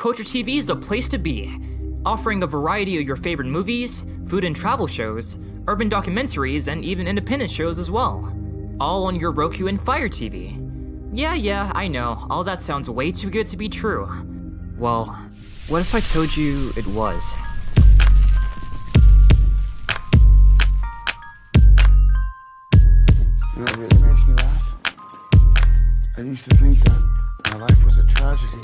Culture TV is the place to be, offering a variety of your favorite movies, food and travel shows, urban documentaries, and even independent shows as well. All on your Roku and Fire TV. Yeah, I know, all that sounds way too good to be true. Well, what if I told you it was? You know what really makes me laugh? I used to think that my life was a tragedy.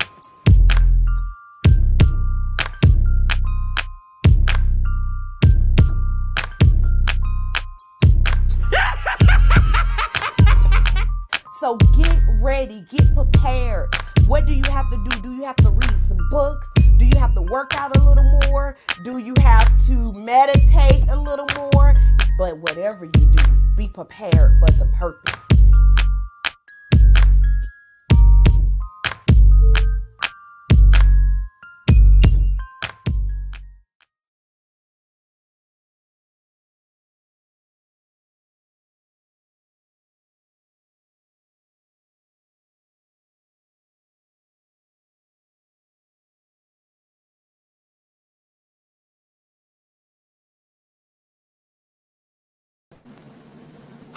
So get ready, get prepared. What do you have to do? Do you have to read some books? Do you have to work out a little more? Do you have to meditate a little more? But whatever you do, be prepared for the purpose.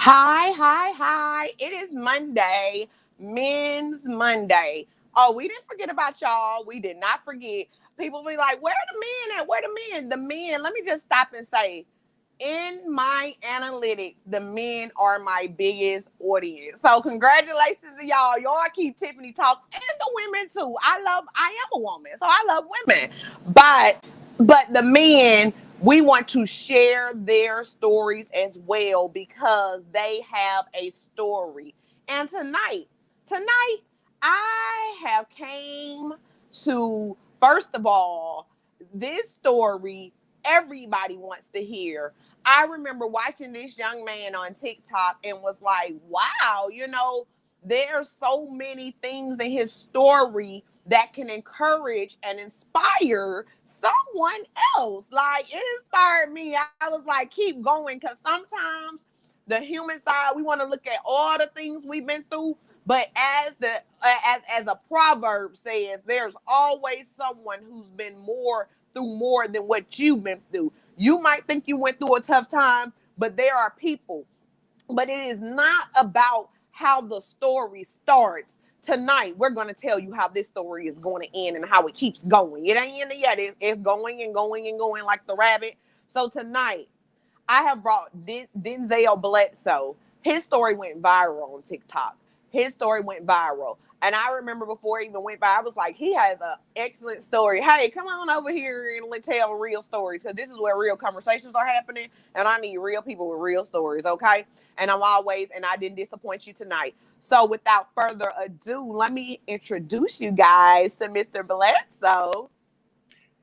Hi. It is Monday, Men's Monday. Oh, we didn't forget about y'all. We did not forget. People be like, where are the men at? Where the men? The men, let me just stop and say, in my analytics, the men are my biggest audience. So congratulations to y'all. Y'all keep Tiffany Talks and the women too. I am a woman, so I love women. But the men, we want to share their stories as well because they have a story. And tonight, I have came to, first of all, this story everybody wants to hear. I remember watching this young man on TikTok and was like, wow, there's so many things in his story that can encourage and inspire someone else. Like, it inspired me. I was like, keep going, because sometimes the human side, we want to look at all the things we've been through. But as a proverb says, there's always someone who's been through more than what you've been through. You might think you went through a tough time, but there are people. But it is not about how the story starts. Tonight, we're going to tell you how this story is going to end and how it keeps going. It ain't ended yet. It's going and going and going like the rabbit. So tonight, I have brought Denzel Bledsoe. His story went viral on TikTok. And I remember before it even went by, I was like, he has an excellent story. Hey, come on over here and let's tell real stories, because this is where real conversations are happening. And I need real people with real stories, okay? And I didn't disappoint you tonight. So without further ado, let me introduce you guys to Mr. Bledsoe.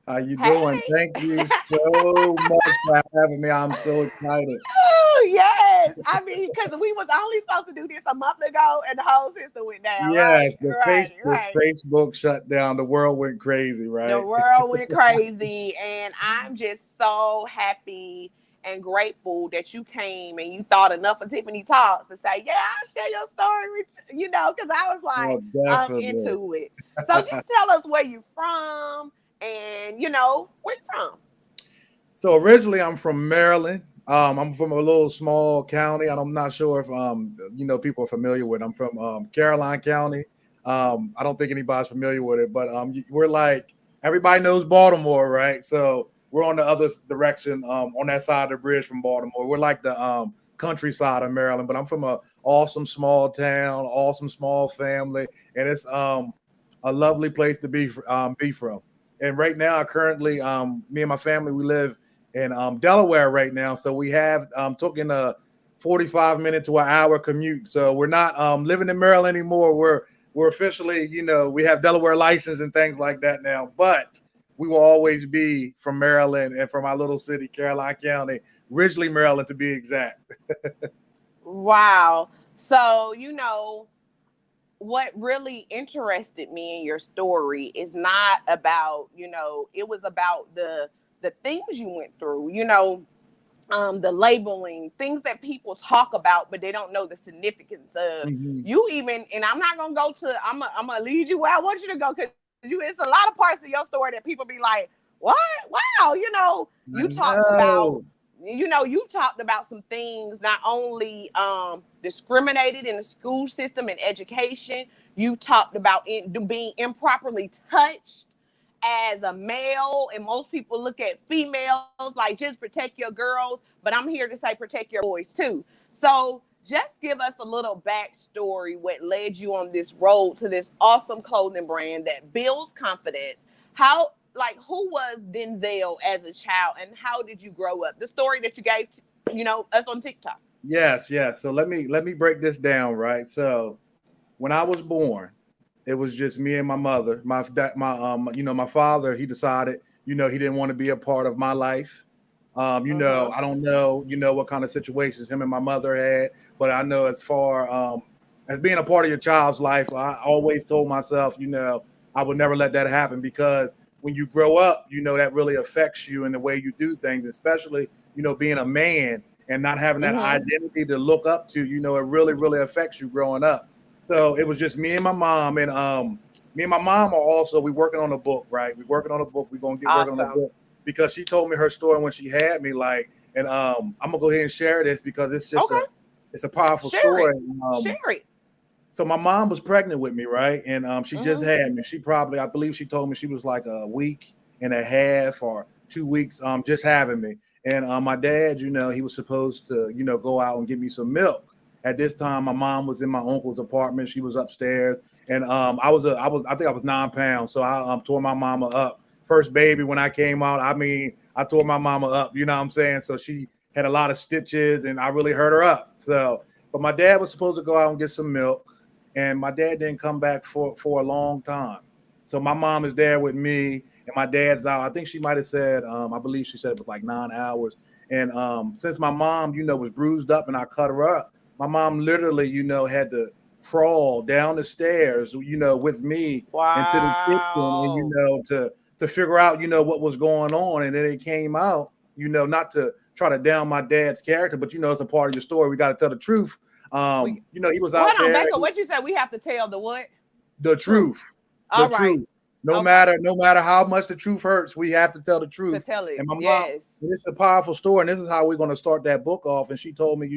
How you doing? Thank you so much for having me. I'm so excited. Oh, yes. I mean, because we was only supposed to do this a month ago and the whole system went down. Yes, right? Facebook shut down. The world went crazy, right? The world went crazy. And I'm just so happy and grateful that you came and you thought enough of Tiffany Talks to say, yeah, I'll share your story with you, because I was like, I'm into it. So just tell us where you're from and, where you're from. So originally I'm from Maryland. I'm from a little small county, and I'm not sure if people are familiar with it. I'm from Caroline County. I don't think anybody's familiar with it, but we're like, everybody knows Baltimore, right? So we're on the other direction, on that side of the bridge from Baltimore. We're like the countryside of Maryland, but I'm from a awesome small town, awesome small family, and it's a lovely place to be from. And right now, currently, me and my family, we live in Delaware right now. So we have taken a 45-minute to an hour commute. So we're not living in Maryland anymore. We're officially, we have Delaware license and things like that now. But we will always be from Maryland and from our little city, Caroline County, Ridgely, Maryland, to be exact. Wow. So, what really interested me in your story is not about, it was about the things you went through, the labeling, things that people talk about, but they don't know the significance of. You even, and I'm not going to go to, I'm going to lead you where I want you to go, because it's a lot of parts of your story that people be like, what? Wow, you know, I you talked about, know. you know, you've talked about some things, not only discriminated in the school system and education, you talked about being improperly touched as a male, and most people look at females like just protect your girls, but I'm here to say protect your boys too. So just give us a little backstory what led you on this road to this awesome clothing brand that builds confidence. How, like, who was Denzel as a child, and how did you grow up? The story that you gave you know, us on TikTok. Yes, yes. So let me break this down, right? So when I was born, it was just me and my mother. My father, he decided, he didn't want to be a part of my life. I don't know, what kind of situations him and my mother had, but I know as far as being a part of your child's life, I always told myself, I would never let that happen, because when you grow up, that really affects you in the way you do things, especially, being a man and not having that identity to look up to, it really, really affects you growing up. So it was just me and my mom, and me and my mom are also, we working on a book, right? We're working on a book. We're going to get working on a book, because she told me her story when she had me, like, and I'm gonna go ahead and share this because it's just it's a powerful story. Share it. So my mom was pregnant with me, right? And she just had me. I believe she told me she was like a week and a half or 2 weeks just having me. And my dad, he was supposed to, go out and get me some milk. At this time, my mom was in my uncle's apartment. She was upstairs, and I think I was 9 pounds. So I tore my mama up. First baby, when I came out, I mean, I tore my mama up. You know what I'm saying? So she had a lot of stitches, and I really hurt her up. So, but my dad was supposed to go out and get some milk, and my dad didn't come back for a long time. So my mom is there with me, and my dad's out. I think she might have said, I believe she said it was like 9 hours. And since my mom, was bruised up and I cut her up, my mom literally, had to crawl down the stairs, with me into the kitchen, and, to figure out, what was going on. And then it came out, not to try to down my dad's character, but, it's a part of your story. We got to tell the truth. He was out there. Hold on, what you said? We have to tell the what? The truth. All right. Truth. No matter how much the truth hurts, we have to tell the truth. To tell it. And my mom, this is a powerful story, and this is how we're going to start that book off. And she told me,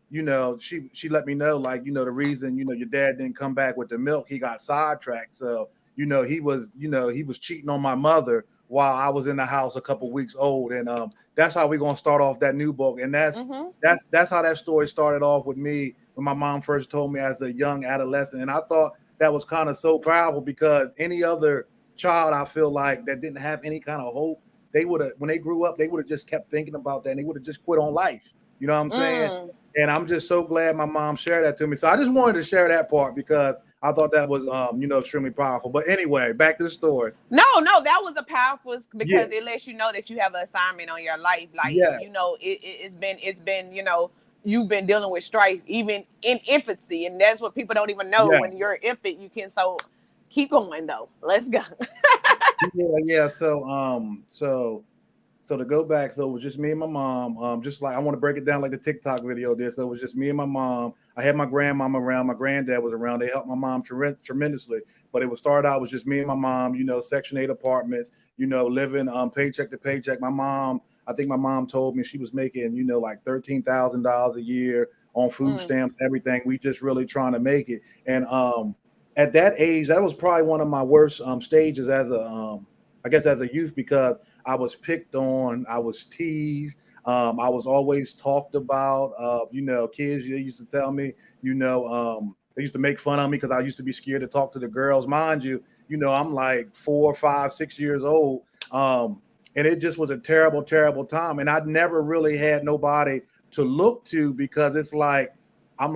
she let me know, like, the reason, your dad didn't come back with the milk, he got sidetracked. So, he was cheating on my mother while I was in the house a couple weeks old. And that's how we're going to start off that new book. And that's how that story started off with me when my mom first told me as a young adolescent. And I thought that was kind of so powerful, because any other child, I feel like, that didn't have any kind of hope, they would have, when they grew up, they would have just kept thinking about that, and they would have just quit on life. You know what I'm saying? And I'm just so glad my mom shared that to me. So I just wanted to share that part, because I thought that was, extremely powerful. But anyway, back to the story. No, that was a powerful, because it lets you know that you have an assignment on your life. Like, it's been, you've been dealing with strife even in infancy. And that's what people don't even know. When you're an infant, you can, so keep going though. Let's go. So to go back, so it was just me and my mom. Just like, I want to break it down like the TikTok video did. So it was just me and my mom. I had my grandmama around. My granddad was around. They helped my mom tremendously. But it would start out with just me and my mom, Section 8 apartments, living paycheck to paycheck. My mom, I think my mom told me she was making, like $13,000 a year on food stamps, everything. We just really trying to make it. And at that age, that was probably one of my worst stages as a youth, because I was picked on, I was teased, I was always talked about. Kids, they used to tell me, they used to make fun of me because I used to be scared to talk to the girls. Mind you, I'm like 4, 5, 6 years old. And it just was a terrible, terrible time. And I'd never really had nobody to look to, because it's like, I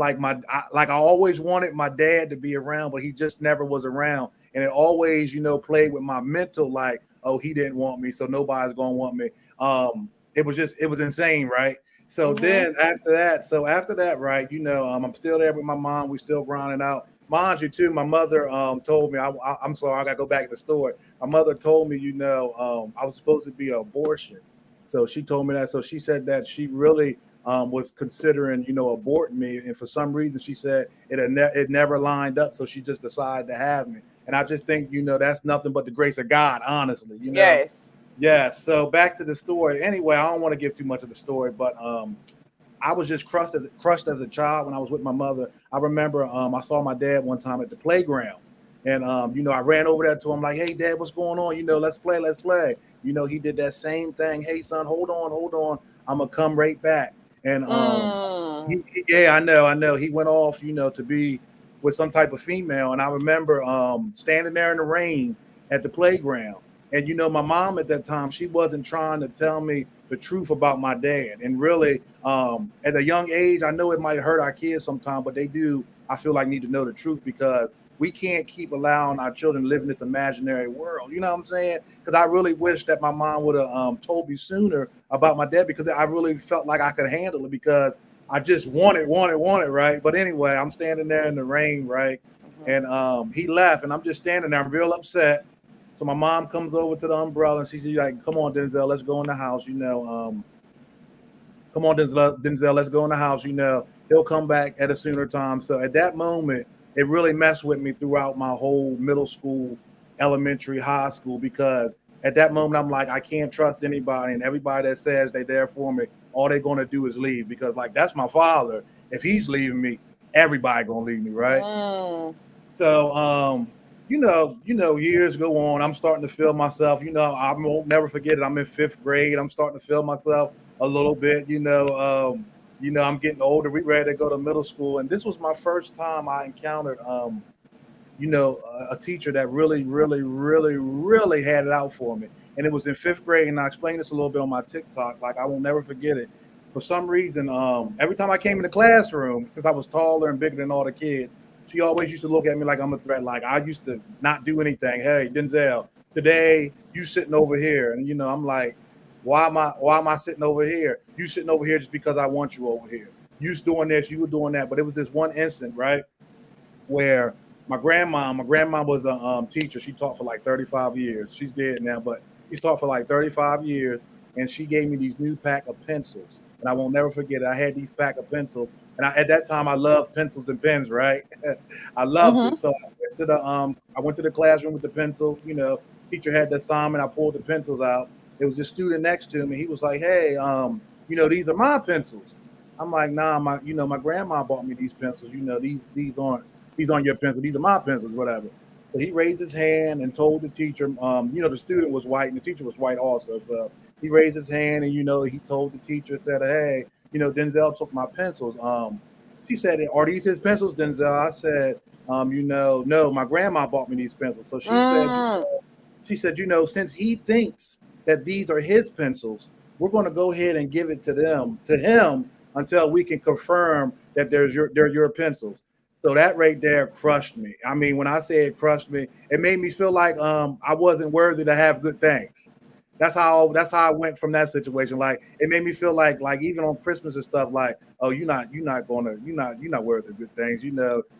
always wanted my dad to be around, but he just never was around. And it always, played with my mental, like, oh, he didn't want me, so nobody's going to want me. It was insane, right? So then after that, right, I'm still there with my mom. We still grinding out. Mind you, too, my mother told me, I'm sorry, I got to go back to the story. My mother told me, I was supposed to be an abortion. So she told me that. So she said that she really was considering, aborting me. And for some reason, she said it never lined up. So she just decided to have me. And I just think, that's nothing but the grace of God, honestly, Yes. Yeah. So back to the story. Anyway, I don't want to give too much of the story, but I was just crushed as a child when I was with my mother. I remember I saw my dad one time at the playground, and I ran over there to him like, "Hey, Dad, what's going on? Let's play, let's play." He did that same thing. "Hey, son, hold on, I'm gonna come right back." And yeah, I know. He went off, to be with some type of female, and I remember standing there in the rain at the playground. And my mom at that time, she wasn't trying to tell me the truth about my dad. And really, at a young age, I know it might hurt our kids sometimes, but they do, I feel like, need to know the truth, because we can't keep allowing our children to live in this imaginary world. You know what I'm saying? Because I really wish that my mom would have told me sooner about my dad, because I really felt like I could handle it, because I just wanted, right? But anyway, I'm standing there in the rain, right? And he left, and I'm just standing there. I'm real upset. So my mom comes over to the umbrella, and she's like, "Come on, Denzel, let's go in the house. Come on, Denzel, let's go in the house. He'll come back at a sooner time." So at that moment, it really messed with me throughout my whole middle school, elementary, high school, because at that moment, I'm like, I can't trust anybody, and everybody that says they're there for me, all they're going to do is leave, because like, that's my father. If he's leaving me, everybody going to leave me, right? So, years go on. I'm starting to feel myself. I won't never forget it. I'm in 5th grade. I'm starting to feel myself a little bit. I'm getting older. We ready to go to middle school, and this was my first time I encountered, a teacher that really, really, really, really had it out for me. And it was in 5th grade, and I explained this a little bit on my TikTok. Like, I will never forget it. For some reason, every time I came in the classroom, since I was taller and bigger than all the kids, she always used to look at me like I'm a threat. Like, I used to not do anything. "Hey, Denzel, today you sitting over here." And I'm like, why am I sitting over here? You sitting over here just because I want you over here. You's doing this, you were doing that. But it was this one instant, right, where my grandma was a teacher. She taught for like 35 years. She's dead now, but she's taught for like 35 years. And she gave me these new pack of pencils. And I won't never forget it. I had these pack of pencils. And at that time, I loved pencils and pens, right? I loved it. So I went to the classroom with the pencils. Teacher had the assignment. I pulled the pencils out. There was a student next to me. He was like, "Hey, these are my pencils." I'm like, "Nah, my grandma bought me these pencils. These aren't your pencils. These are my pencils, whatever." So he raised his hand and told the teacher. The student was white and the teacher was white also. So he raised his hand and he told the teacher, said, "Hey, Denzel took my pencils." She said, "Are these his pencils, Denzel?" I said, "No, my grandma bought me these pencils." So she said, "Since he thinks that these are his pencils, we're going to go ahead and give it to him until we can confirm that they're your pencils." So that right there crushed me. I mean, when I say it crushed me, it made me feel like I wasn't worthy to have good things. That's how I went from that situation. Like, it made me feel like even on Christmas and stuff, like, "Oh, you're not worthy of good things. You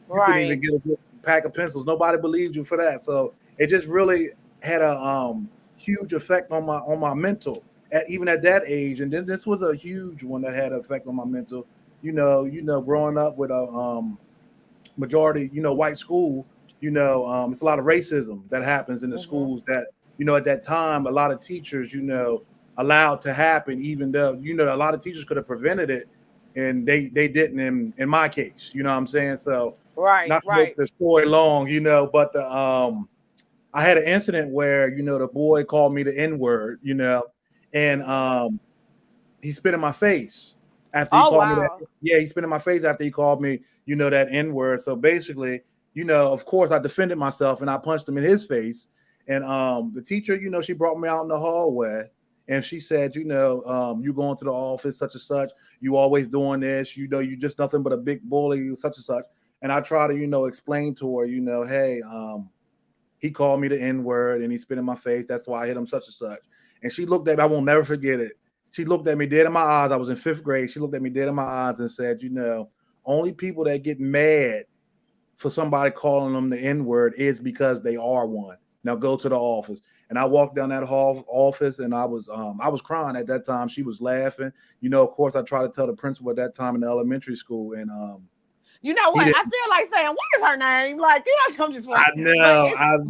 couldn't even get a good pack of pencils. Nobody believed you for that." So it just really had a huge effect on my mental even at that age. And then this was a huge one that had an effect on my mental. Growing up with a majority white school, it's a lot of racism that happens in the schools that at that time a lot of teachers allowed to happen, even though a lot of teachers could have prevented it, and they didn't in my case. You know what I'm saying? So not to make the story long, but I had an incident where the boy called me the N-word, and he spit in my face after he called me that. Yeah, he spit in my face after he called me that N-word. So basically, of course I defended myself and I punched him in his face. And the teacher, she brought me out in the hallway and she said, you going to the office, such and such, you always doing this, you just nothing but a big bully, such and such. And I try to, explain to her, hey, he called me the N-word and he spit in my face. That's why I hit him, such and such. And she looked at me, I won't never forget it. She looked at me dead in my eyes. I was in 5th grade. She looked at me dead in my eyes and said, only people that get mad for somebody calling them the N-word is because they are one. Now go to the office. And I walked down that office and I was crying at that time. She was laughing. Of course, I tried to tell the principal at that time in the elementary school. And You know what? He I feel like saying, what is her name? Like, I'm just I like, know.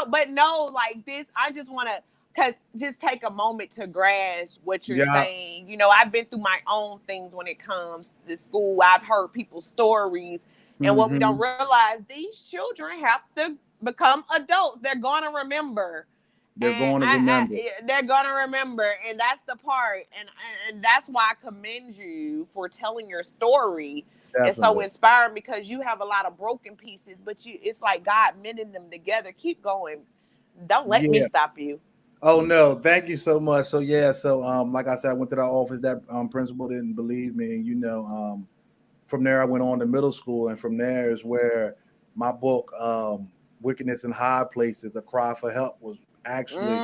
but no, like this, I just want to, because just take a moment to grasp what you're Yeah. saying. You know, I've been through my own things when it comes to school. I've heard people's stories. And what we don't realize, these children have to become adults. They're going to remember. They're going to remember. They're going to remember. And that's the part. And that's why I commend you for telling your story. Definitely. It's so inspiring because you have a lot of broken pieces, but it's like God mending them together. Keep going. Don't let me stop you. Oh no, thank you so much. So like I said, I went to the office. That principal didn't believe me, and from there I went on to middle school, and from there is where my book, Wickedness in High Places, A Cry for Help, was actually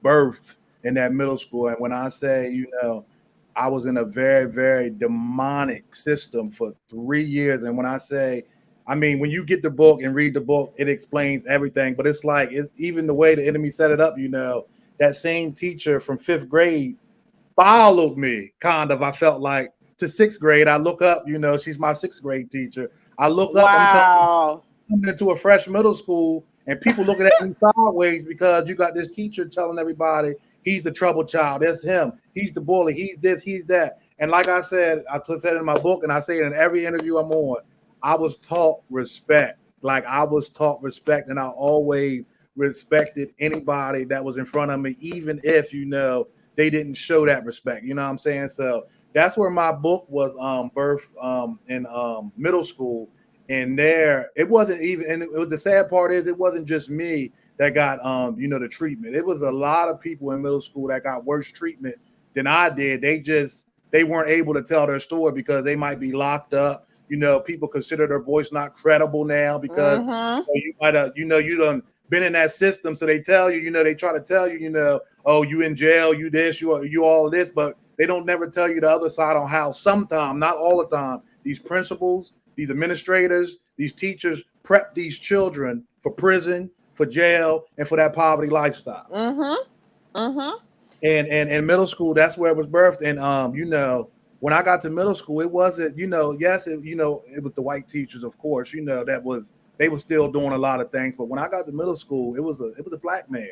birthed in that middle school. And when I say, I was in a very, very demonic system for 3 years. And when I say, when you get the book and read the book, it explains everything. But it's like, even the way the enemy set it up, that same teacher from 5th grade followed me, kind of, I felt like, to 6th grade. I look up, she's my 6th grade teacher. I look up, I'm coming into a fresh middle school, and people looking at me sideways because you got this teacher telling everybody, he's the trouble child. That's him. He's the bully. He's this. He's that. And like I said, I said it in my book, and I say it in every interview I'm on. I was taught respect. Like I was taught respect, and I always respected anybody that was in front of me, even if they didn't show that respect. You know what I'm saying? So that's where my book was birthed in middle school. And there, it wasn't even. And it was, the sad part is, it wasn't just me that got the treatment. It was a lot of people in middle school that got worse treatment than I did. They weren't able to tell their story because they might be locked up. People consider their voice not credible now because you might have, you done been in that system. So they tell you, they try to tell you, oh, you in jail, you this, you all of this, but they don't never tell you the other side on how sometimes, not all the time, these principals, these administrators, these teachers prep these children for prison, for jail, and for that poverty lifestyle. And in middle school, that's where it was birthed. And when I got to middle school, it wasn't, yes, it was the white teachers, of course, they were still doing a lot of things. But when I got to middle school, it was a black man.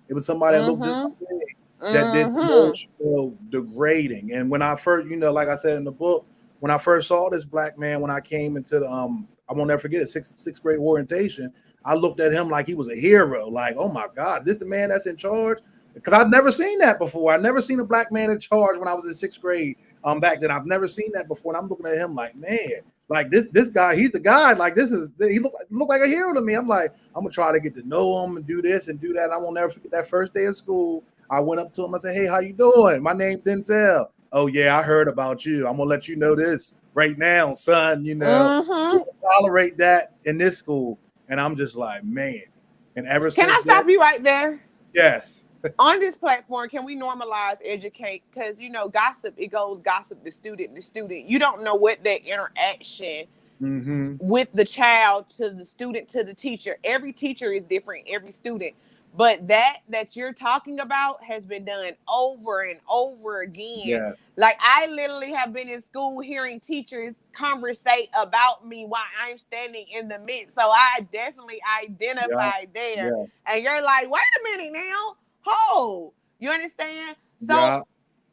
It was somebody that looked just like me, that did emotional degrading. And when I first, like I said in the book, when I first saw this black man, when I came into the, I won't never forget it, sixth grade orientation, I looked at him like he was a hero. Like, oh my God, this the man that's in charge? Because I've never seen that before. I've never seen a black man in charge when I was in 6th grade. Back then, I've never seen that before. And I'm looking at him like, man, like this guy, he's the guy. Like he look like a hero to me. I'm like, I'm gonna try to get to know him and do this and do that. And I won't never forget that first day of school. I went up to him. I said, hey, how you doing? My name's Denzel. Oh yeah, I heard about you. I'm gonna let you know this right now, son. You tolerate that in this school. And I'm just like, man. And ever since, can I stop you right there? Yes. On this platform, can we normalize educate? Because gossip, it goes gossip to student to student. You don't know what that interaction with the child to the student to the teacher. Every teacher is different, every student. But that you're talking about has been done over and over again. Yeah. Like I literally have been in school hearing teachers conversate about me while I'm standing in the midst. So I definitely identified there. Yeah. And you're like, wait a minute now. Oh, you understand? So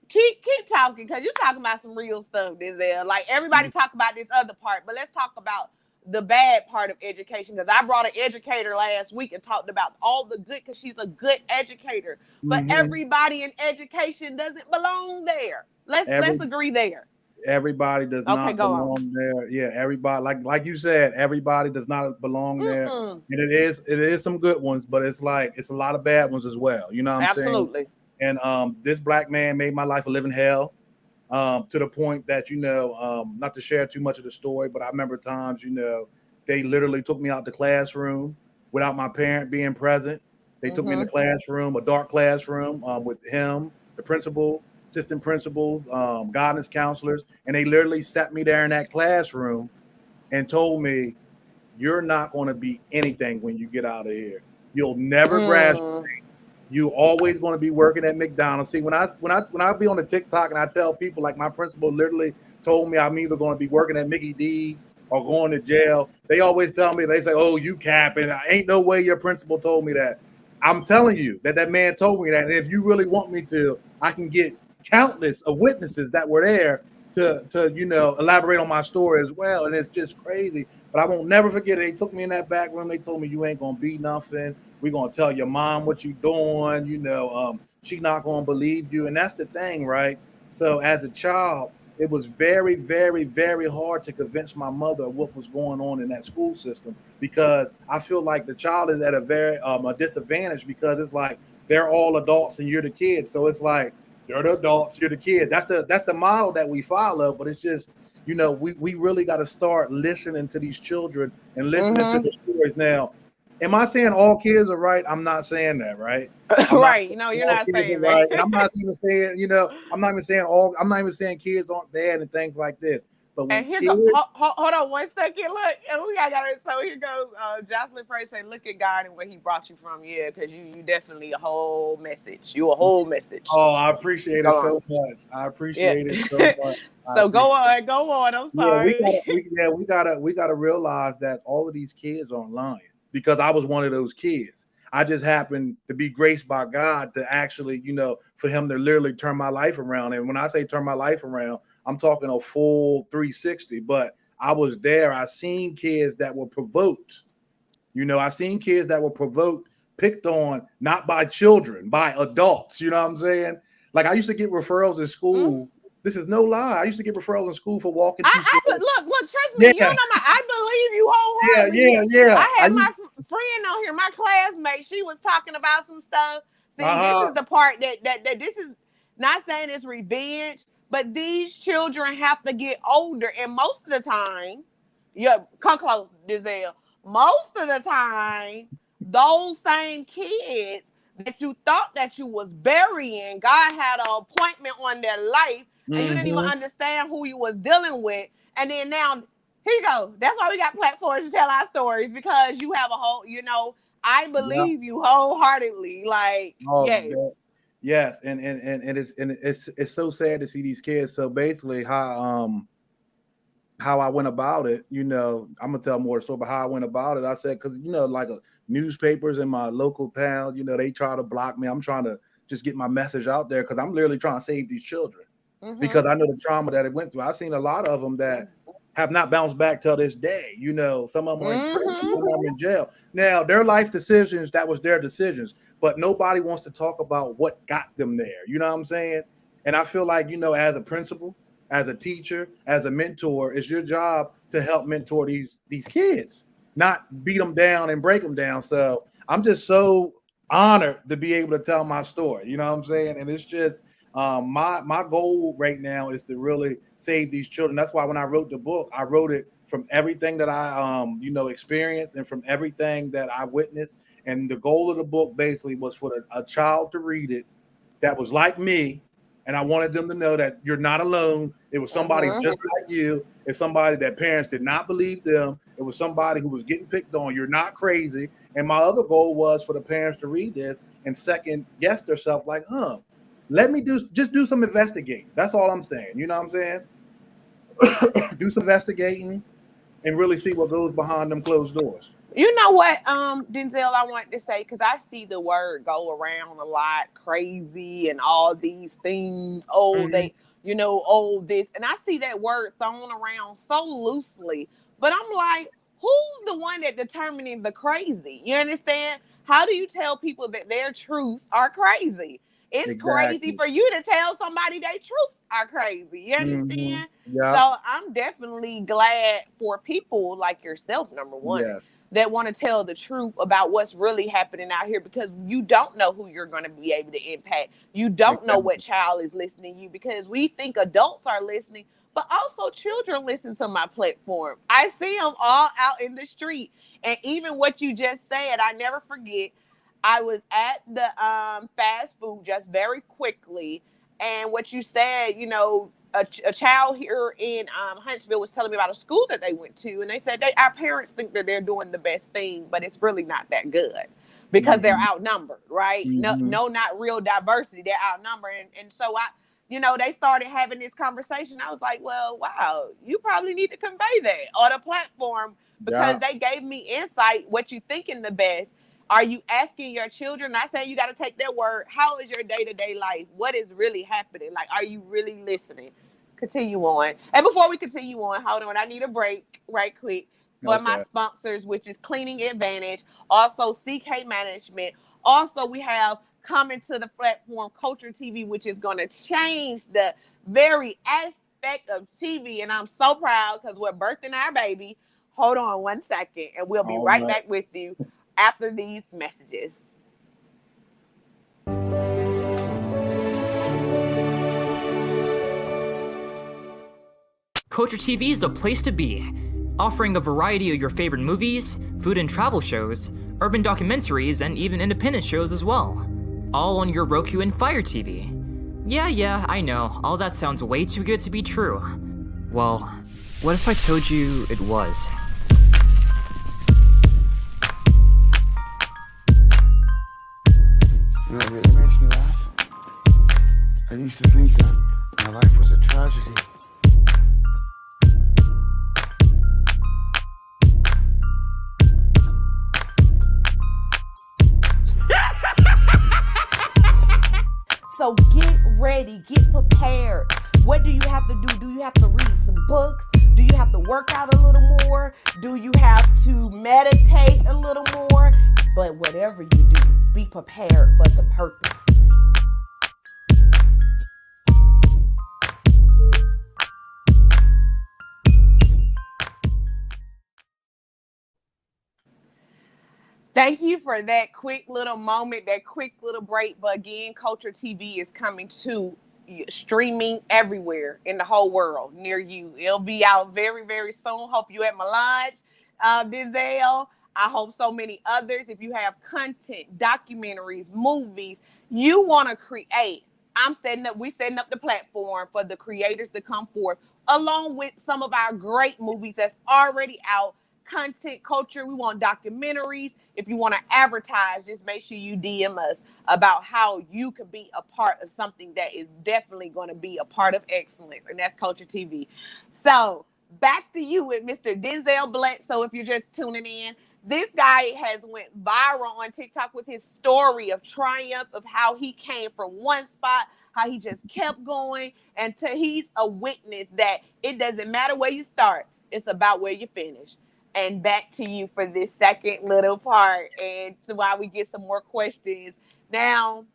keep talking, because you're talking about some real stuff, Denzel. Like everybody talk about this other part, but let's talk about the bad part of education, because I brought an educator last week and talked about all the good, because she's a good educator. But everybody in education doesn't belong there. Let's agree there. Everybody does not belong there. Yeah, everybody, like you said, everybody does not belong there. And it is some good ones, but it's a lot of bad ones as well. You know what I'm saying? Absolutely. And this black man made my life a living hell. To the point that, not to share too much of the story, but I remember times, they literally took me out the classroom without my parent being present. They took me in the classroom, a dark classroom, with him, the principal, assistant principals, guidance counselors, and they literally sat me there in that classroom and told me, you're not going to be anything when you get out of here. You'll never graduate. You always going to be working at McDonald's. See, when I be on the TikTok and I tell people, like my principal literally told me I'm either going to be working at Mickey D's or going to jail. They always tell me, they say, oh, you capping. Ain't no way your principal told me that. I'm telling you that man told me that. And if you really want me to, I can get countless of witnesses that were there to elaborate on my story as well. And it's just crazy. But I won't never forget it. They took me in that back room. They told me, you ain't going to be nothing. We're going to tell your mom what you doing. She not going to believe you. And that's the thing, right? So as a child, it was very, very, very hard to convince my mother of what was going on in that school system, because I feel like the child is at a very a disadvantage, because it's like they're all adults and you're the kids. So it's like they're the adults, you're the kids. That's the model that we follow. But it's just, we really got to start listening to these children and listening to the stories. Now, am I saying all kids are right? I'm not saying that, right? Right. No, you're not saying that. Right. And I'm not even saying, I'm not even saying kids aren't bad and things like this. But when hold on 1 second. Look, and we got it. So here goes Jocelyn Frey saying, look at God and where he brought you from. Yeah, because you definitely a whole message. You a whole message. Oh, I appreciate it so much. I appreciate it so much. So go on. I'm sorry. Yeah, we gotta realize that all of these kids aren't lying, because I was one of those kids. I just happened to be graced by God to actually, for him to literally turn my life around. And when I say turn my life around, I'm talking a full 360. But I was there. I seen kids that were provoked. I seen kids that were provoked, picked on, not by children, by adults. You know what I'm saying? Like, I used to get referrals in school. Mm-hmm. This is no lie. I used to get referrals in school for walking. Look, trust me. Yeah. You don't know I believe you wholeheartedly. Yeah. I had my friend on here, my classmate. She was talking about some stuff. See, this is the part that this is not saying it's revenge, but these children have to get older, and most of the time, come close, Denzel. Most of the time, those same kids that you thought that you was burying, God had an appointment on their life. And you didn't even understand who you was dealing with. And then now, here you go. That's why we got platforms to tell our stories, because you have a whole, I believe you wholeheartedly. Like, yes. Yes. And it's so sad to see these kids. So basically how I went about it, I'm gonna tell more story about how I went about it. I said, because like newspapers in my local town, they try to block me. I'm trying to just get my message out there, because I'm literally trying to save these children. Mm-hmm. Because I know the trauma that it went through. I've seen a lot of them that have not bounced back till this day. Some of them are in prison, some of them in jail. Now, their life decisions, that was their decisions, but nobody wants to talk about what got them there. You know what I'm saying? And I feel like, as a principal, as a teacher, as a mentor, it's your job to help mentor these kids, not beat them down and break them down. So I'm just so honored to be able to tell my story. You know what I'm saying? And it's just, my goal right now is to really save these children. That's why when I wrote the book, I wrote it from everything that I experienced and from everything that I witnessed. And the goal of the book basically was for a child to read it that was like me, and I wanted them to know that you're not alone. It was somebody just like you. It's somebody that parents did not believe them. It was somebody who was getting picked on. You're not crazy. And my other goal was for the parents to read this and second guess themselves, like, let me do some investigating. That's all I'm saying. You know what I'm saying? Do some investigating and really see what goes behind them closed doors. You know what, Denzel, I want to say, because I see the word go around a lot, crazy and all these things. This. And I see that word thrown around so loosely. But I'm like, who's the one that determining the crazy? You understand? How do you tell people that their truths are crazy? It's crazy for you to tell somebody their truths are crazy. You understand? Yeah. So I'm definitely glad for people like yourself, number one, that want to tell the truth about what's really happening out here, because you don't know who you're going to be able to impact. You don't know what child is listening to you, because we think adults are listening, but also children listen to my platform. I see them all out in the street. And even what you just said, I never forget. I was at the fast food just very quickly, and what you said, a child here in Huntsville was telling me about a school that they went to, and they said our parents think that they're doing the best thing, but it's really not that good because they're outnumbered, right? No, not real diversity. They're outnumbered, and so they started having this conversation. I was like, well, wow, you probably need to convey that on a platform because they gave me insight, what you thinking the best. Are you asking your children? Not saying you got to take their word. How is your day-to-day life? What is really happening? Like, are you really listening? Continue on. And before we continue on, hold on. I need a break right quick for my sponsors, which is Cleaning Advantage, also CK Management. Also, we have coming to the platform Culture TV, which is going to change the very aspect of TV. And I'm so proud because we're birthing our baby. Hold on one second, and we'll be right back with you after these messages. Culture TV is the place to be, offering a variety of your favorite movies, food and travel shows, urban documentaries, and even independent shows as well. All on your Roku and Fire TV. Yeah, I know, all that sounds way too good to be true. Well, what if I told you it was? You know, it really makes me laugh. I used to think that my life was a tragedy. So get ready, get prepared. What do you have to do? Do you have to read some books? Do you have to work out a little more? Do you have to meditate a little more? But whatever you do, be prepared for the purpose. Thank you for that quick little moment, that quick little break. But again, Culture TV is coming to streaming everywhere in the whole world near you. It'll be out very, very soon. Hope you at my lodge, Denzel. I hope so many others. If you have content, documentaries, movies you want to create, we're setting up the platform for the creators to come forth, along with some of our great movies that's already out. Content, culture, we want documentaries. If you want to advertise, just make sure you DM us about how you can be a part of something that is definitely going to be a part of excellence, and that's Culture TV. So back to you with Mr. Denzel Bledsoe. If you're just tuning in, this guy has went viral on TikTok with his story of triumph, of how he came from one spot, how he just kept going, and he's a witness that it doesn't matter where you start, it's about where you finish. And back to you for this second little part, and while we get some more questions. Now,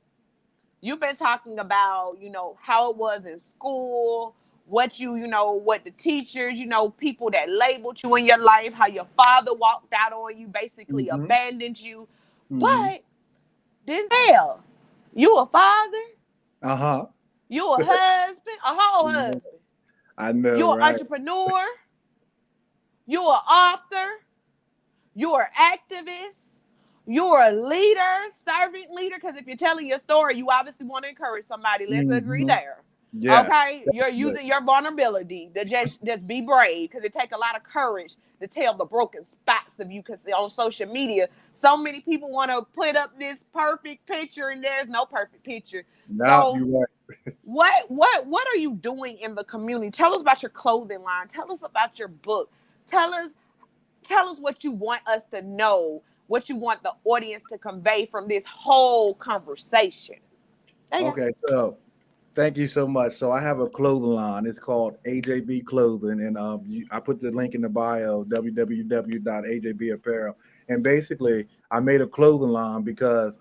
you've been talking about, how it was in school, what what the teachers, people that labeled you in your life, how your father walked out on you, basically abandoned you. But Denzel, you a father? You a husband? A whole husband? I know. You an entrepreneur? You're an author. You're an activist. You're a leader, servant leader. Because if you're telling your story, you obviously want to encourage somebody. Let's agree there. Yes. Okay, you're using your vulnerability to just be brave, because it takes a lot of courage to tell the broken spots of you. Because on social media, so many people want to put up this perfect picture, and there's no perfect picture. No, you're right. What are you doing in the community? Tell us about your clothing line. Tell us about your book. Tell us what you want us to know, what you want the audience to convey from this whole conversation. Okay, so thank you so much. So I have a clothing line. It's called AJB Clothing, and I put the link in the bio, www.ajb apparel. And basically, I made a clothing line because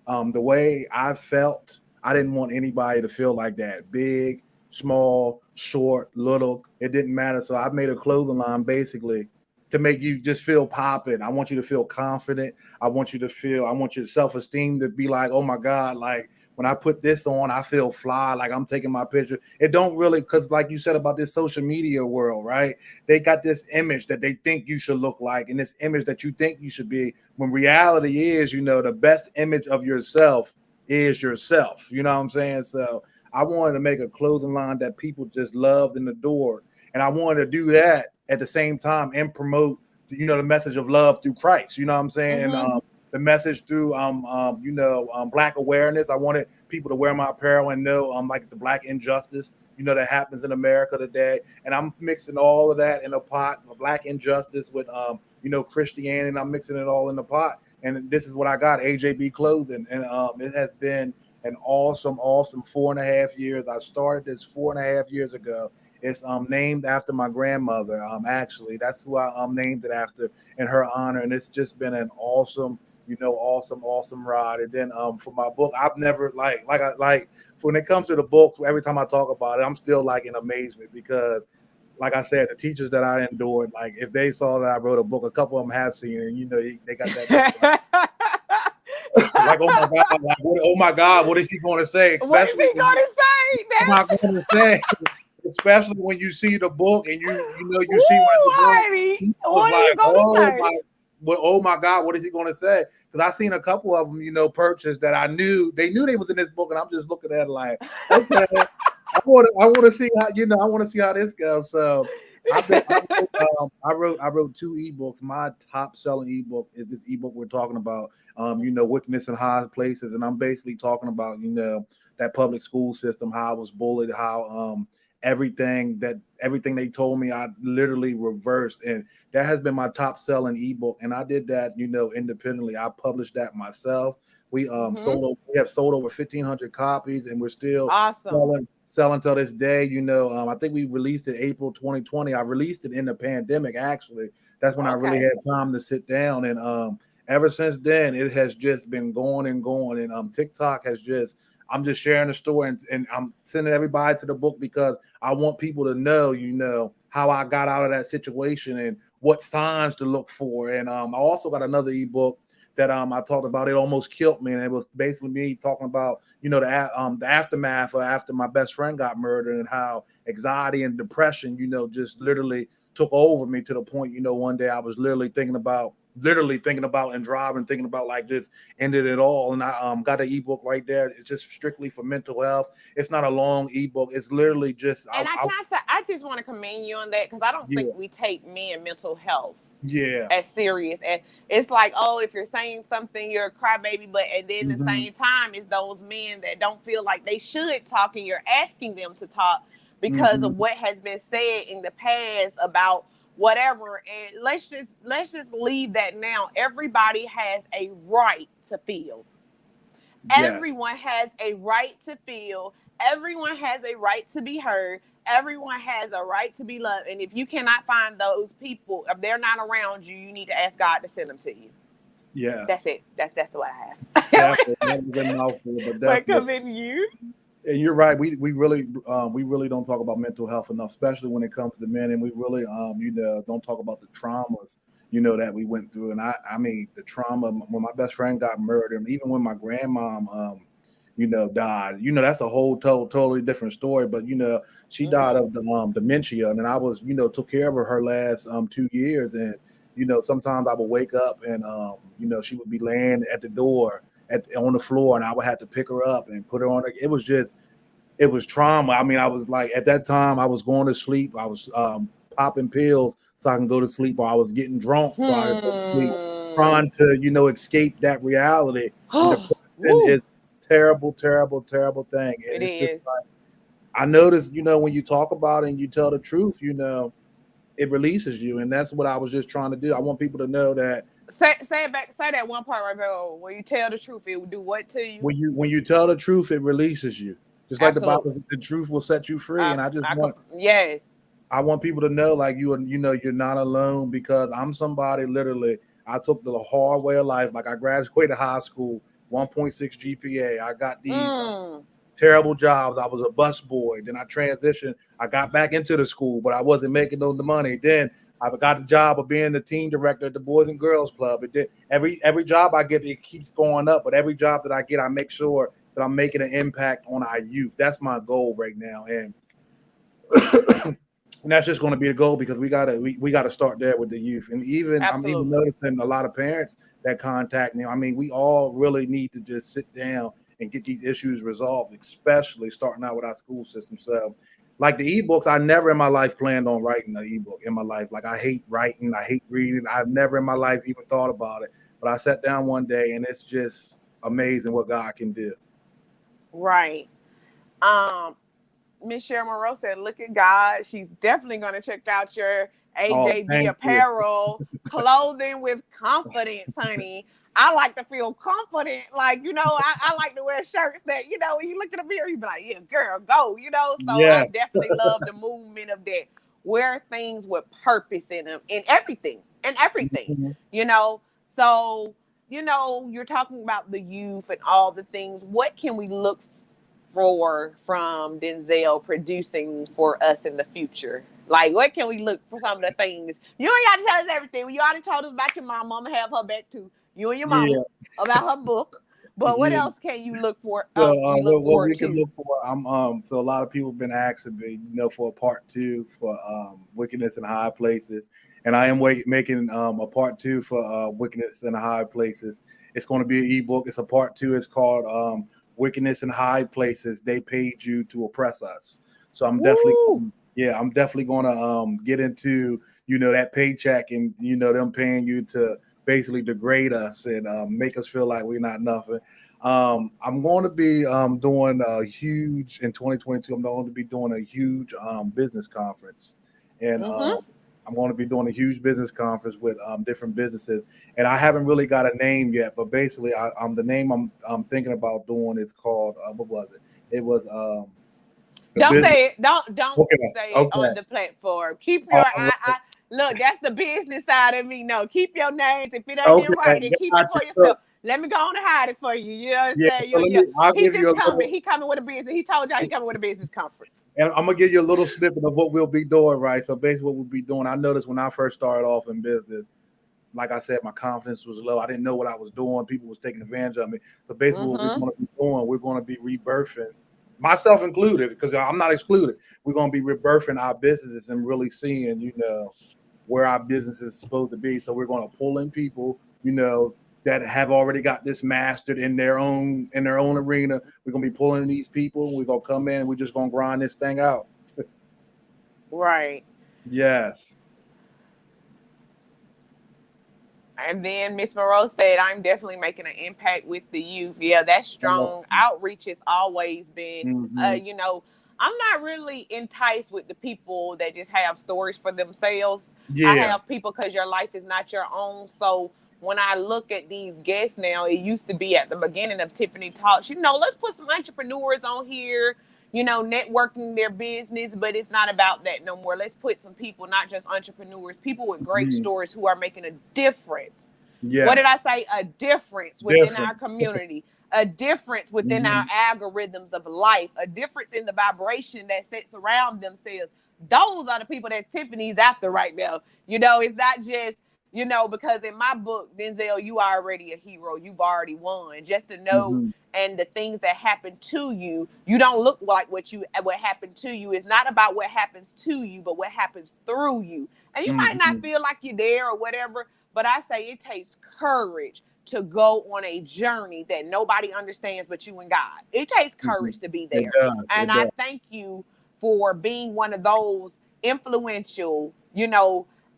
the way I felt, I didn't want anybody to feel like that. Big, small, short, little, it didn't matter. So I made a clothing line basically to make you just feel popping. I want you to feel confident. I want your self-esteem to be like, oh my God, like when I put this on, I feel fly, like I'm taking my picture. It don't really, because like you said about this social media world, right? They got this image that they think you should look like, and this image that you think you should be, when reality is, the best image of yourself is yourself. You know what I'm saying? So I wanted to make a clothing line that people just loved and adored. And I wanted to do that at the same time and promote, the message of love through Christ. You know what I'm saying? And the message through Black awareness. I wanted people to wear my apparel and know like the Black injustice, that happens in America today. And I'm mixing all of that in a pot, Black injustice with Christianity, and I'm mixing it all in the pot. And this is what I got, AJB Clothing. And it has been an awesome 4.5 years. I started this 4.5 years ago. It's named after my grandmother. Actually, that's who I named it after in her honor. And it's just been an awesome ride. And then for my book, I've never like when it comes to the books, every time I talk about it, I'm still like in amazement because, like I said, the teachers that I endured, like if they saw that I wrote a book, a couple of them have seen it, and they got that. Like, oh my God, what is he going to say? What is he going to say? I'm not going to say. Especially when you see the book and you see what is he going to say? Oh my God, what is he going to say? Because I seen a couple of them, purchase that I knew they was in this book, and I'm just looking at it like, okay, I want to see how I want to see how this goes. So I wrote 2 ebooks. My top selling ebook is this ebook we're talking about, wickedness in high places, and I'm basically talking about that public school system, how I was bullied, how everything they told me I literally reversed, and that has been my top selling ebook. And I did that independently. I published that myself. We we have sold over 1,500 copies, and we're still awesome selling till this day. I think we released it April 2020. I released it in the pandemic. Actually, that's when I really had time to sit down, and ever since then it has just been going and going. And TikTok has just, I'm just sharing the story, and I'm sending everybody to the book because I want people to know, how I got out of that situation and what signs to look for. And I also got another ebook that I talked about. It almost killed me, and it was basically me talking about the aftermath after my best friend got murdered, and how anxiety and depression just literally took over me to the point one day I was literally thinking about and driving, thinking about like just ended it all. And I got an ebook right there. It's just strictly for mental health. It's not a long ebook. It's literally just. And I just want to commend you on that, because I don't think we take men mental health as serious. And it's like, oh, if you're saying something, you're a crybaby. But and then at the same time, it's those men that don't feel like they should talk, and you're asking them to talk because of what has been said in the past about whatever. And let's just leave that now. Everybody has a right to feel. Yes. Everyone has a right to feel. Everyone has a right to be heard. Everyone has a right to be loved. And if you cannot find those people, if they're not around you, you need to ask God to send them to you. Yeah, that's it. That's what I have. But commend you. And you're right. We really don't talk about mental health enough, especially when it comes to men. And we really don't talk about the traumas that we went through. And I mean the trauma when my best friend got murdered, and even when my grandmom died. That's a whole totally different story. But she died of the dementia, and I was took care of her last 2 years. And sometimes I would wake up and she would be laying at the door on the floor, and I would have to pick her up and put her on. It was trauma. I mean, I was like, at that time I was going to sleep. I was popping pills so I can go to sleep, or I was getting drunk so I could go to sleep, trying to escape that reality. Depression is terrible thing. And it is. Just like, I noticed, when you talk about it and you tell the truth, it releases you, and that's what I was just trying to do. I want people to know that. Say it back. Say that one part right there. When you tell the truth, it will do what to you? When you tell the truth, it releases you. Just like the Bible, the truth will set you free. And I want people to know, like, you're not alone, because I'm somebody, literally, I took the hard way of life. Like, I graduated high school, 1.6 GPA. I got these terrible jobs. I was a bus boy. Then I transitioned. I got back into the school, but I wasn't making no money. Then I got the job of being the team director at the Boys and Girls Club. It did every job I get, it keeps going up. But every job that I get, I make sure that I'm making an impact on our youth. That's my goal right now, and that's just going to be a goal, because we gotta start there with the youth. And even I'm even noticing a lot of parents that contact me. I mean, we all really need to just sit down and get these issues resolved, especially starting out with our school system. So, like the ebooks, I never in my life planned on writing an ebook in my life. Like, I hate writing, I hate reading. I've never in my life even thought about it. But I sat down one day, and it's just amazing what God can do. Right. Miss Cheryl Monroe said, look at God. She's definitely going to check out your AJB apparel, clothing with confidence, honey. I like to feel confident. Like, I like to wear shirts that, when you look in the mirror, you be like, yeah, girl, go, So I definitely love the movement of that. Wear things with purpose in them, in everything, So, you're talking about the youth and all the things. What can we look from Denzel producing for us in the future? Like, what can we look for some of the things? You ain't got to tell us everything. You already told us about your mom. I'm going to have her back too. You and your mama about her book. But what else can you look for? So what we can look for, so a lot of people have been asking me, for a part 2 for Wickedness in High Places. And I am making a part 2 for Wickedness in High Places. It's going to be an ebook. It's a part 2. It's called Wickedness in High Places. They paid you to oppress us. So I'm definitely going to get into, that paycheck and, them paying you to basically degrade us and make us feel like we're not nothing. I'm going to be doing a huge, in 2022, I'm going to be doing a huge business conference. And I'm going to be doing a huge business conference with different businesses. And I haven't really got a name yet, but basically the name I'm thinking about doing is called, what was it? It was... Don't say it. Don't say it on the platform. Keep your look, that's the business side of me. No, keep your names. If it ain't in writing, keep it for yourself. Let me go on and hide it for you. You know what I'm saying? He coming with a business. He told y'all he coming with a business conference. And I'm gonna give you a little snippet of what we'll be doing, right? So basically what we'll be doing, I noticed when I first started off in business, like I said, my confidence was low. I didn't know what I was doing. People was taking advantage of me. So basically what we're going to be doing, we're going to be rebirthing, myself included, because I'm not excluded. We're going to be rebirthing our businesses and really seeing, where our business is supposed to be. So we're going to pull in people, that have already got this mastered in their own arena. We're going to be pulling in these people. We're going to come in and we're just going to grind this thing out. Right. Yes. And then Miss Monroe said, I'm definitely making an impact with the youth. Yeah, that's strong. Outreach has always been, I'm not really enticed with the people that just have stories for themselves. Yeah. I have people because your life is not your own. So when I look at these guests now, it used to be at the beginning of Tiffany Talks, let's put some entrepreneurs on here, networking their business, but it's not about that no more. Let's put some people, not just entrepreneurs, people with great stories who are making a difference. Yeah. What did I say? A difference within our community, a difference within our algorithms of life, a difference in the vibration that sits around themselves. Those are the people that Tiffany's after right now. It's not just, because in my book, Denzel, you are already a hero. You've already won. Just to know, and the things that happen to you, you don't look like what happened to you. It's not about what happens to you, but what happens through you. And you might not feel like you're there or whatever, but I say it takes courage to go on a journey that nobody understands but you and God. It takes courage to be there. And I thank you for being one of those influential,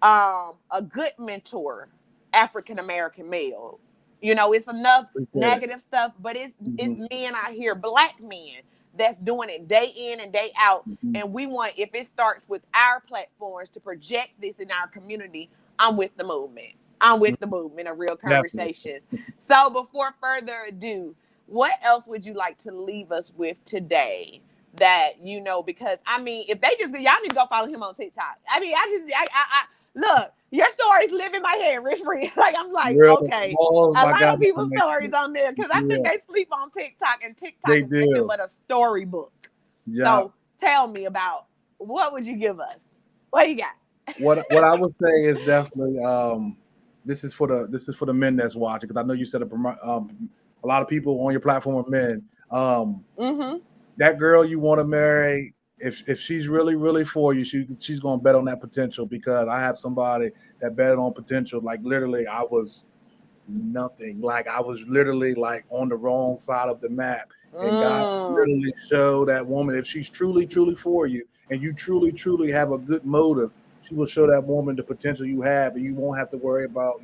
a good mentor, African-American male. It's enough negative stuff, but it's men out here, Black men, that's doing it day in and day out. And we want, if it starts with our platforms to project this in our community, I'm with the movement. I'm with the movement of real conversations. So before further ado, what else would you like to leave us with today? That, because if they just, y'all need to go follow him on TikTok. I look, your stories live in my head, rich free. Like, I'm like, okay, a lot of people's stories on there, because I think they sleep on TikTok, and TikTok is nothing but a storybook. Yeah. So tell me about, what would you give us? What do you got? What I would say is definitely, this is for the men that's watching, because I know you said a lot of people on your platform are men. That girl you want to marry, if she's really, really for you, she's going to bet on that potential, because I have somebody that betted on potential. Like, literally, I was nothing. Like, I was literally like on the wrong side of the map. And God literally showed that woman, if she's truly, truly for you, and you truly, truly have a good motive, she will show that woman the potential you have, and you won't have to worry about,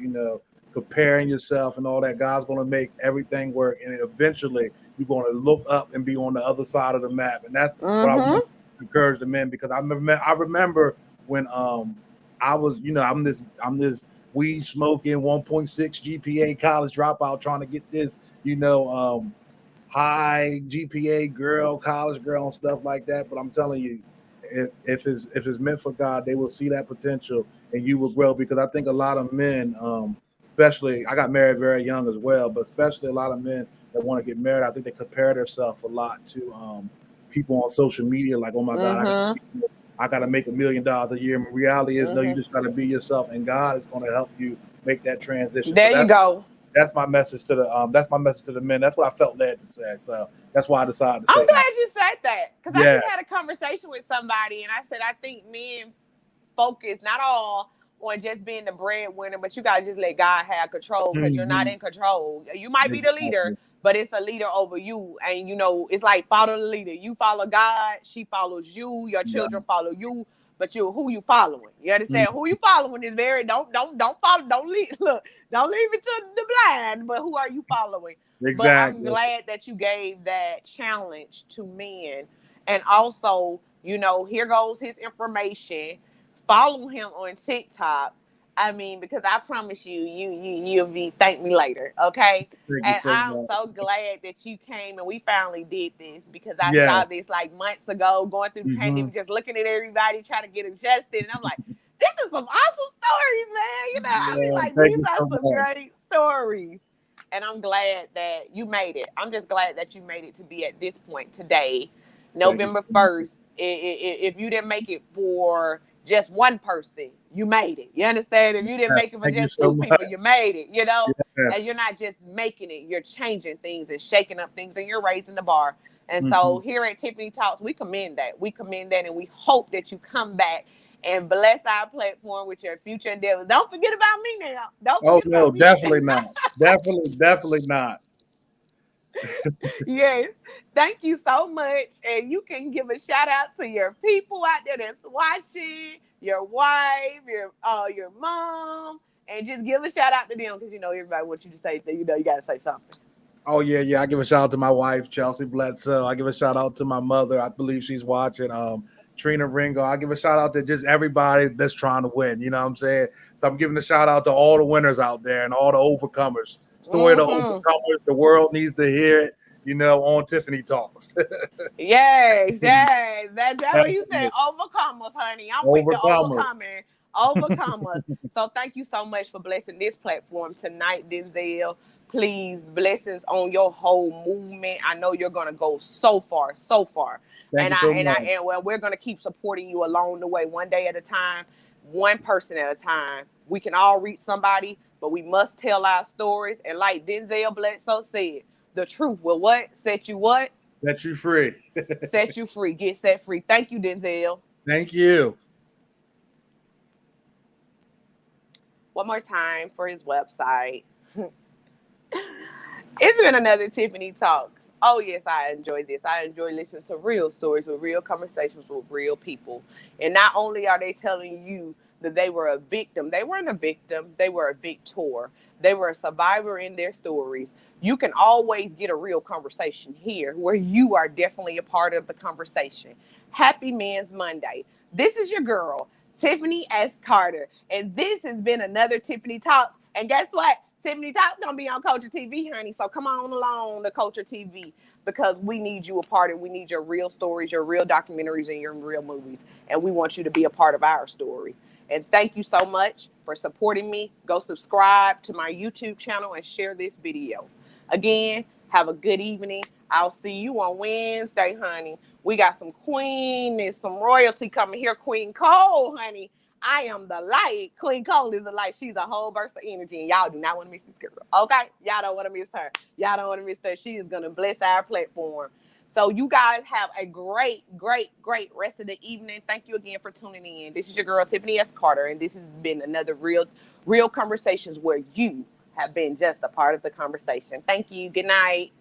comparing yourself and all that. God's going to make everything work, and eventually you're going to look up and be on the other side of the map. And that's what I want to encourage the men, because I remember when I was, I'm this weed smoking 1.6 GPA college dropout trying to get this, high GPA college girl and stuff like that. But I'm telling you, if it's meant for God, they will see that potential and you will grow. Because I think a lot of men, especially, I got married very young as well, but especially a lot of men that want to get married, I think they compare themselves a lot to people on social media, like, oh my God, I got to make $1 million a year. And the reality is, no, you just got to be yourself, and God is going to help you make that transition. There you go. That's my message to the men. That's what I felt led to say. So that's why I decided to say I'm glad you said that, because Yeah. I just had a conversation with somebody, and I said I think men focus not all on just being the breadwinner, but you gotta just let God have control, because you're not in control. You might be the leader, but it's a leader over you, and it's like follow the leader. You follow God, she follows you, your children follow you. But who you following? You understand? Who you following is very don't follow, don't leave it to the blind. But who are you following? Exactly. But I'm glad that you gave that challenge to men, and also here goes his information. Follow him on TikTok. I mean, because I promise you'll be thank me later, okay? And I'm so glad that you came and we finally did this, because I saw this like months ago, going through the pandemic, just looking at everybody trying to get adjusted, and I'm like, this is some awesome stories, man. I mean, like, these are some great stories, and I'm glad that you made it. I'm just glad that you made it to be at this point today, November 1st. If you didn't make it for just one person, you made it. You understand? If you didn't make it for just two people, you made it, And you're not just making it, you're changing things and shaking up things, and you're raising the bar. And so here at Tiffany Talks, we commend that. We commend that, and we hope that you come back and bless our platform with your future endeavors. Don't forget about me now. Don't forget about me. Definitely not. Definitely not. Yes. Thank you so much. And you can give a shout out to your people out there that's watching, your wife, your mom, and just give a shout out to them, because everybody wants you to say that, you got to say something. Oh yeah. I give a shout out to my wife, Chelsea Bledsoe. I give a shout out to my mother. I believe she's watching. Trina Ringo. I give a shout out to just everybody that's trying to win. You know what I'm saying? So I'm giving a shout out to all the winners out there and all the overcomers. Story of the overcomers. The world needs to hear it, on Tiffany Talks. Yes. That's what you said. Overcomers, honey. I'm with the overcomers. So thank you so much for blessing this platform tonight, Denzel. Please, blessings on your whole movement. I know you're gonna go so far. And we're gonna keep supporting you along the way, one day at a time, one person at a time. We can all reach somebody, but we must tell our stories. And like Denzel Bledsoe said, the truth will set you free. Set you free. Get set free. Thank you, Denzel. Thank you. One more time for his website. It's been another Tiffany Talks. Oh, yes, I enjoy this. I enjoy listening to real stories with real conversations with real people. And not only are they telling you that they were a victim, they weren't a victim, they were a victor. They were a survivor in their stories. You can always get a real conversation here, where you are definitely a part of the conversation. Happy Men's Monday. This is your girl, Tiffany S. Carter. And this has been another Tiffany Talks. And guess what? Tiffany Talks gonna be on Culture TV, honey. So come on along to Culture TV, because we need you a part of it. We need your real stories, your real documentaries, and your real movies. And we want you to be a part of our story. And thank you so much for supporting me. Go subscribe to my YouTube channel and share this video. Again, have a good evening. I'll see you on Wednesday, honey. We got some queen and some royalty coming here. Queen Cole, honey. I am the light. Queen Cole is the light. She's a whole burst of energy, and y'all do not want to miss this girl. Okay? Y'all don't want to miss her. Y'all don't want to miss her. She is going to bless our platform. So you guys have a great rest of the evening. Thank you again for tuning in. This is your girl, Tiffany S. Carter, and this has been another real conversations where you have been just a part of the conversation. Thank you. Good night.